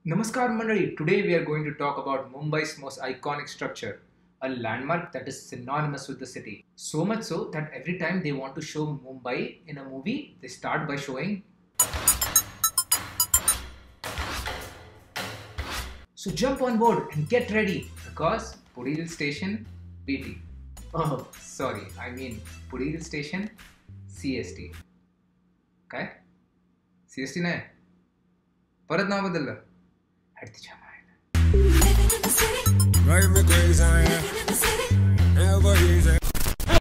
Namaskar Mandali. Today we are going to talk about Mumbai's most iconic structure, a landmark that is synonymous with the city. So much so that every time they want to show Mumbai in a movie, they start by showing. So jump on board and get ready because Puri Hill Station BT. Oh, sorry, I mean Puri Hill Station CST. काय? CST नाही परत नाव बदललं हटती छान आहे.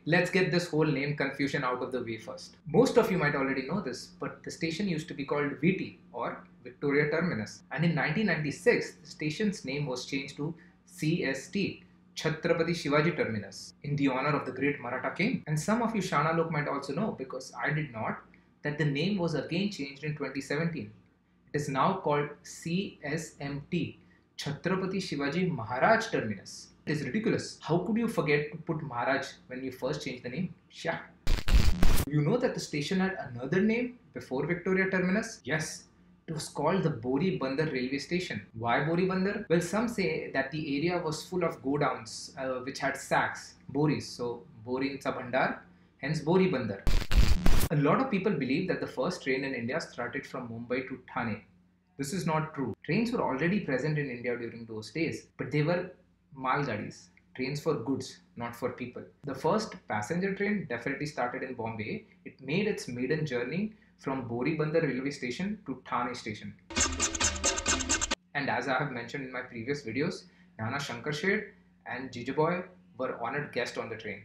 Let's get this whole name confusion out of the way first. Most of you might already know this, but the station used to be called VT or Victoria Terminus. And in 1996, the station's name was changed to CST, Chhatrapati Shivaji Terminus, in the honor of the great Maratha king. And some of you Shana Lok might also know, because I did not, that the name was again changed in 2017. It is now called CSMT, Chhatrapati Shivaji Maharaj Terminus. It is ridiculous. How could you forget to put Maharaj when you first changed the name? Shah. You know that the station had another name before Victoria Terminus? Yes, it was called the Bori Bandar Railway Station. Why Bori Bandar? Well, some say that the area was full of godowns which had sacks, boris, so Bori Sa Bhandar, hence Bori Bandar. A lot of people believe that the first train in India started from Mumbai to Thane. This is not true. Trains were already present in India during those days, but they were malgadis, trains for goods, not for people. The first passenger train definitely started in Bombay. It made its maiden journey from Bori Bandar railway station to Thane station. And as I have mentioned in my previous videos, Nana Shankar Sheth and Jijaboy were honored guests on the train.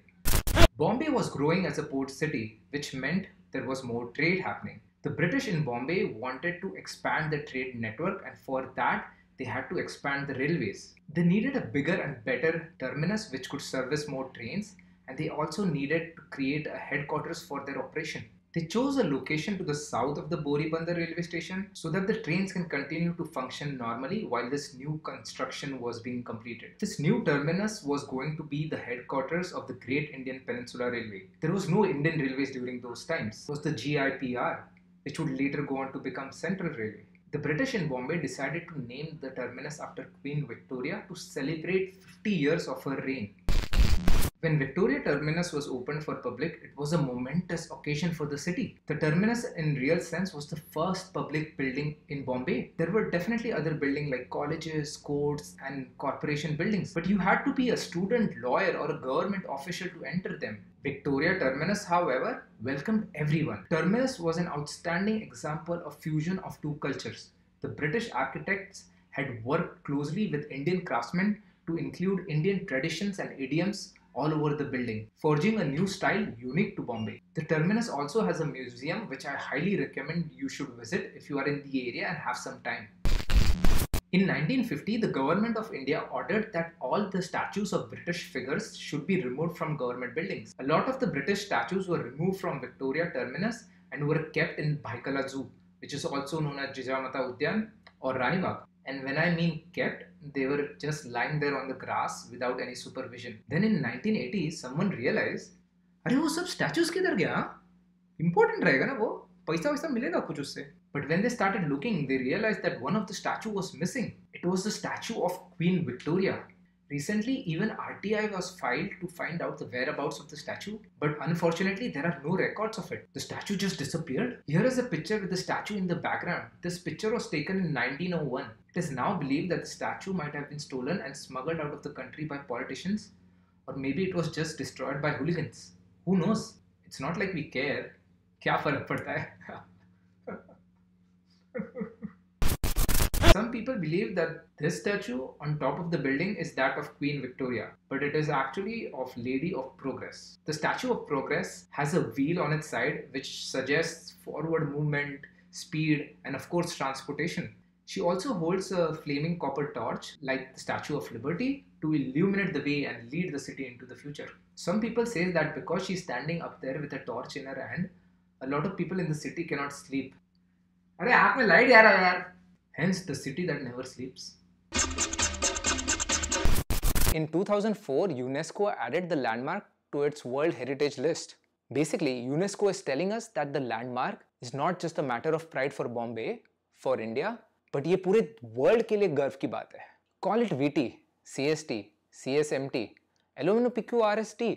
Bombay was growing as a port city, which meant there was more trade happening. The British in Bombay wanted to expand the trade network, and for that, they had to expand the railways. They needed a bigger and better terminus which could service more trains, and they also needed to create a headquarters for their operation. They chose a location to the south of the Bori Bandar railway station so that the trains can continue to function normally while this new construction was being completed. This new terminus was going to be the headquarters of the Great Indian Peninsula Railway. There was no Indian Railways during those times. It was the GIPR, which would later go on to become Central Railway. The British in Bombay decided to name the terminus after Queen Victoria to celebrate 50 years of her reign. When Victoria Terminus was opened for public, it was a momentous occasion for the city. The terminus in real sense was the first public building in Bombay. There were definitely other buildings like colleges, courts and corporation buildings, but you had to be a student, lawyer or a government official to enter them. Victoria Terminus, however, welcomed everyone. Terminus was an outstanding example of fusion of two cultures. The British architects had worked closely with Indian craftsmen to include Indian traditions and idioms all over the building, forging a new style unique to Bombay. The terminus also has a museum which I highly recommend you should visit if you are in the area and have some time. In 1950, the government of India ordered that all the statues of British figures should be removed from government buildings. A lot of the British statues were removed from Victoria Terminus and were kept in Bhaikala Zoo, which is also known as Jijamata Udyan or Rani Bagh. And when I mean kept, they were just lying there on the grass without any supervision. Then in 1980, someone realized, अरे वो सब statues किधर गया? Important रहेगा ना वो? पैसा वैसा मिलेगा कुछ उससे? But when they started looking, they realized that one of the statue was missing. It was the statue of Queen Victoria. Recently, even RTI was filed to find out the whereabouts of the statue, but unfortunately, there are no records of it. The statue just disappeared. Here is a picture with the statue in the background. This picture was taken in 1901. It is now believed that the statue might have been stolen and smuggled out of the country by politicians, or maybe it was just destroyed by hooligans. Who knows? It's not like we care. क्या फर्क पड़ता है? Some people believe that this statue on top of the building is that of Queen Victoria, but it is actually of Lady of Progress. The Statue of Progress has a wheel on its side which suggests forward movement, speed, and of course transportation. She also holds a flaming copper torch like the Statue of Liberty to illuminate the way and lead the city into the future. Some people say that because she's standing up there with a torch in her hand, a lot of people in the city cannot sleep. अरे आँख में light यार यार. Hence the city that never sleeps. In 2004, UNESCO added the landmark to its World Heritage List. Basically, UNESCO is telling us that the landmark is not just a matter of pride for Bombay, for India, but ये पूरे world के लिए गर्व की बात है. Call it VT, CST, CSMT, Alumino PQRST,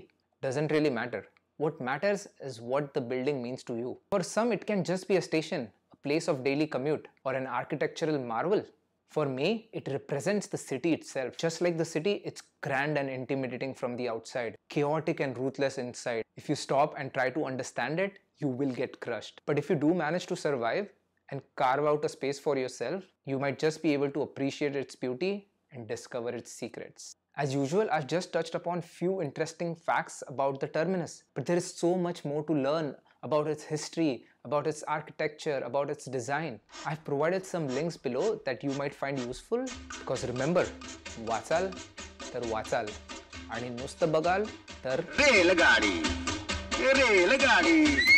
doesn't really matter. What matters is what the building means to you. For some, it can just be a station, a place of daily commute, or an architectural marvel. For me, it represents the city itself. Just like the city, it's grand and intimidating from the outside, chaotic and ruthless inside. If you stop and try to understand it, you will get crushed. But if you do manage to survive and carve out a space for yourself, you might just be able to appreciate its beauty and discover its secrets. As usual, I've just touched upon few interesting facts about the terminus, but there is so much more to learn about its history, about its architecture, about its design. I've provided some links below that you might find useful, because remember, वाचाल तर वाचाल आणि नुसतं बघाल तर रेलगाडी रेलगाडी